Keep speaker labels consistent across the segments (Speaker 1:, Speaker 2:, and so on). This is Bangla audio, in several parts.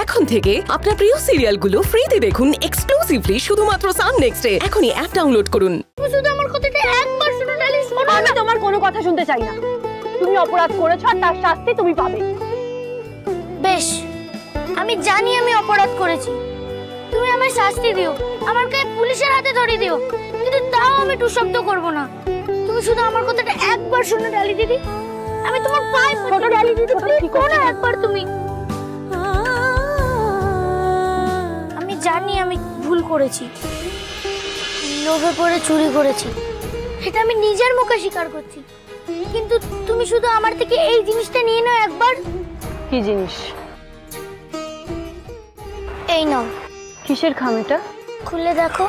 Speaker 1: এখন থেকে আপনার প্রিয় সিরিয়ালগুলো ফ্রিতে দেখুন এক্সক্লুসিভলি শুধুমাত্র সান নেক্সটে। এখনই অ্যাপ ডাউনলোড করুন।
Speaker 2: তুমি শুধু আমার কথাটা একবার শুনে ডালি শোনো।
Speaker 3: আমি তোমার কোনো কথা শুনতে চাই না। তুমি অপরাধ করেছো আর তার শাস্তি তুমি পাবে।
Speaker 2: বেশ, আমি জানি আমি অপরাধ করেছি, তুমি আমায় শাস্তি দিও, আমার গায়ে পুলিশের হাতে ধরিয়ে দিও, কিন্তু তাও আমি টু শব্দ করব না। তুমি শুধু আমার কথাটা একবার শুনে ডালি দিদি, আমি তোমার পায়ে ছোট ডালি দিদি, প্লিজ শোনো একবার তুমি। আমি জানি আমি ভুল করেছি, লোভে পড়ে চুরি করেছি, এটা আমি নিজের মুখে স্বীকার করছি, কিন্তু তুমি শুধু আমার থেকে এই জিনিসটা নিয়ে নাও একবার।
Speaker 3: কি জিনিস?
Speaker 2: এই নাও।
Speaker 3: কিসের খাম এটা?
Speaker 2: খুলে দেখো।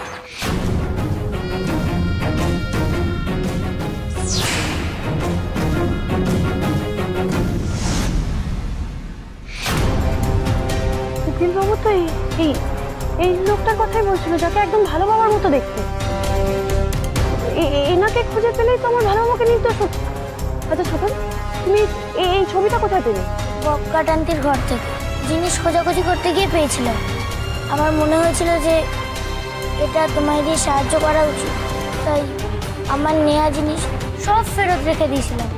Speaker 3: উকিল বাবু তো এই লোকটার কথাই বলছিল, যাকে একদম ভালো বাবার মতো দেখতে। এনাকে খুঁজে পেলেই তো আমার ভালো বাবাকে নির্দোষ হতো। আচ্ছা ছোট, তুমি এই ছবিটা কোথায় পেলে?
Speaker 2: বক্কাটান্তির ঘর থেকে জিনিস খোঁজাখুঁজি করতে গিয়ে পেয়েছিলাম। আমার মনে হয়েছিল যে এটা তোমায় দিয়ে সাহায্য করা উচিত, তাই আমার নেওয়া জিনিস সব ফেরত রেখে দিয়েছিলাম।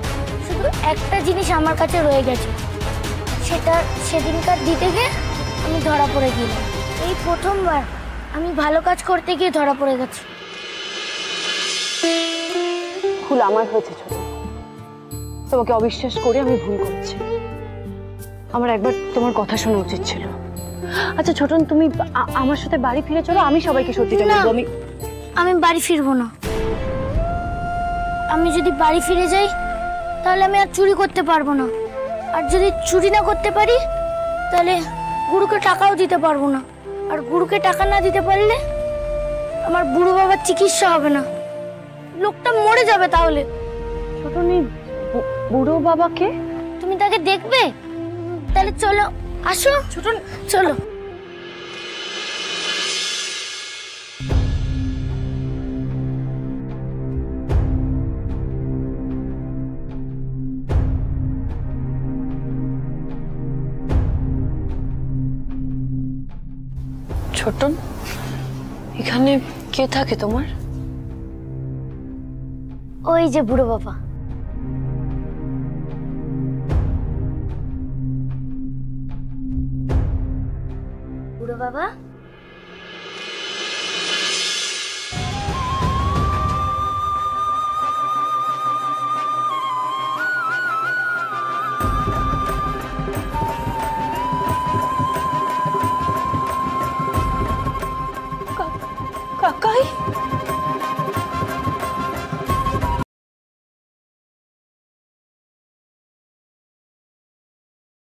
Speaker 2: শুধু একটা জিনিস আমার কাছে রয়ে গেছে, সেটা সেদিনকার দিতে গিয়ে আমি ধরা পড়ে গেলাম। এই প্রথমবার আমি ভালো কাজ করতে গিয়ে ধরা পড়ে গেছি।
Speaker 3: ভুল আমার হয়েছে ছোট, তোমাকে অবিশ্বাস করে আমি ভুল করেছি। আমার একবার তোমার কথা শোনা উচিত ছিল। আচ্ছা ছোটন, তুমি আমার সাথে বাড়ি ফিরে চলো, আমি সবাইকে সত্যিটা বলবো।
Speaker 2: আমি বাড়ি ফিরবো না। আমি যদি বাড়ি ফিরে যাই তাহলে আমি আর চুরি করতে পারবো না, আর যদি চুরি না করতে পারি তাহলে গুরুকে টাকাও দিতে পারবো না, আর গুরুকে টাকা না দিতে পারলে আমার বুড়ো বাবার চিকিৎসা হবে না, লোকটা মরে যাবে। তাহলে
Speaker 3: ছোটন, বুড়ো বাবাকে
Speaker 2: তুমি তাকে দেখবে? তাহলে চলো, আসো ছোটন, চলো।
Speaker 3: ছোটন, এখানে কে থাকে তোমার?
Speaker 2: ওই যে বুড়ো বাবা। বুড়ো বাবা,
Speaker 3: কাকাই।